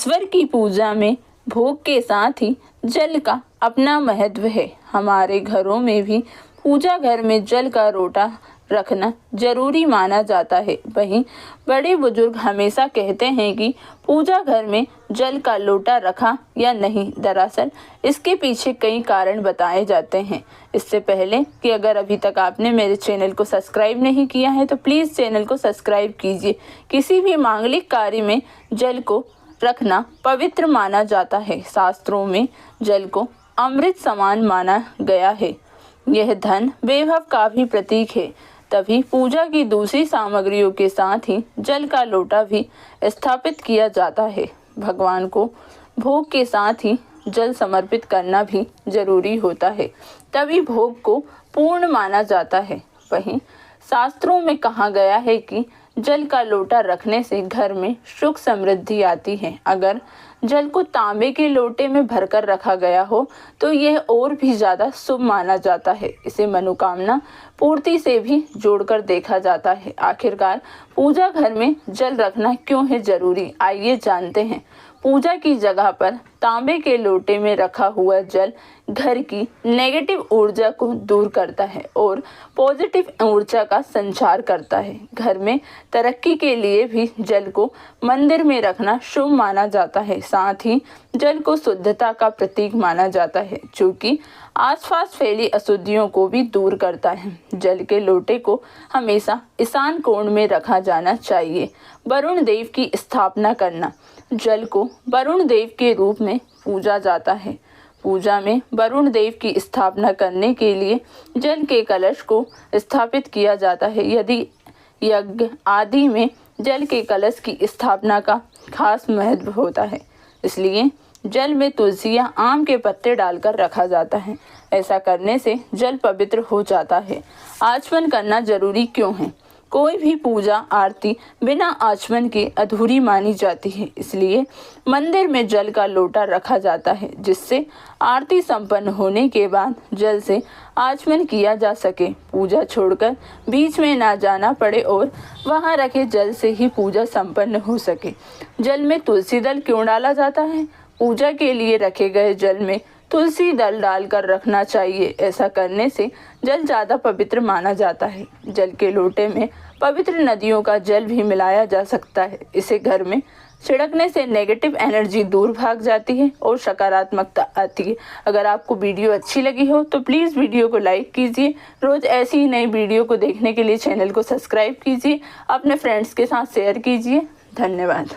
ईश्वर की पूजा में भोग के साथ ही जल का अपना महत्व है। हमारे घरों में भी पूजा घर में जल का लोटा रखना जरूरी माना जाता है। वहीं बड़े बुजुर्ग हमेशा कहते हैं कि पूजा घर में जल का लोटा रखा या नहीं, दरअसल इसके पीछे कई कारण बताए जाते हैं। इससे पहले कि अगर अभी तक आपने मेरे चैनल को सब्सक्राइब नहीं किया है तो प्लीज़ चैनल को सब्सक्राइब कीजिए। किसी भी मांगलिक कार्य में जल को रखना पवित्र माना जाता है। शास्त्रों में जल को अमृत समान माना गया है। यह धन वैभव का भी प्रतीक है। तभी पूजा की दूसरी सामग्रियों के साथ ही जल का लोटा भी स्थापित किया जाता है। भगवान को भोग के साथ ही जल समर्पित करना भी जरूरी होता है, तभी भोग को पूर्ण माना जाता है। वहीं शास्त्रों में कहा गया है कि जल का लोटा रखने से घर में सुख समृद्धि आती है। अगर जल को तांबे के लोटे में भरकर रखा गया हो तो यह और भी ज़्यादा शुभ माना जाता है। इसे मनोकामना पूर्ति से भी जोड़कर देखा जाता है। आखिरकार पूजा घर में जल रखना क्यों है जरूरी, आइए जानते हैं। पूजा की जगह पर तांबे के लोटे में रखा हुआ जल घर की नेगेटिव ऊर्जा को दूर करता है और पॉजिटिव ऊर्जा का संचार करता है। घर में तरक्की के लिए भी जल को मंदिर में रखना शुभ माना जाता है। साथ ही जल को शुद्धता का प्रतीक माना जाता है, जो कि आसपास फैली अशुद्धियों को भी दूर करता है। जल के लोटे को हमेशा ईशान कोण में रखा जाना चाहिए। वरुण देव की स्थापना करना। जल को वरुण देव के रूप में पूजा जाता है। पूजा में वरुण देव की स्थापना करने के लिए जल के कलश को स्थापित किया जाता है। यदि यज्ञ आदि में जल के कलश की स्थापना का खास महत्व होता है, इसलिए जल में तुलसी या आम के पत्ते डालकर रखा जाता है। ऐसा करने से जल पवित्र हो जाता है। आचमन करना जरूरी क्यों है? कोई भी पूजा आरती बिना आचमन के अधूरी मानी जाती है, इसलिए मंदिर में जल का लोटा रखा जाता है, जिससे आरती संपन्न होने के बाद जल से आचमन किया जा सके। पूजा छोड़कर बीच में ना जाना पड़े और वहां रखे जल से ही पूजा संपन्न हो सके। जल में तुलसी दल क्यों डाला जाता है? पूजा के लिए रखे गए जल में तुलसी दल डालकर रखना चाहिए। ऐसा करने से जल ज़्यादा पवित्र माना जाता है। जल के लोटे में पवित्र नदियों का जल भी मिलाया जा सकता है। इसे घर में छिड़कने से नेगेटिव एनर्जी दूर भाग जाती है और सकारात्मकता आती है। अगर आपको वीडियो अच्छी लगी हो तो प्लीज़ वीडियो को लाइक कीजिए। रोज़ ऐसी ही नई वीडियो को देखने के लिए चैनल को सब्सक्राइब कीजिए। अपने फ्रेंड्स के साथ शेयर कीजिए। धन्यवाद।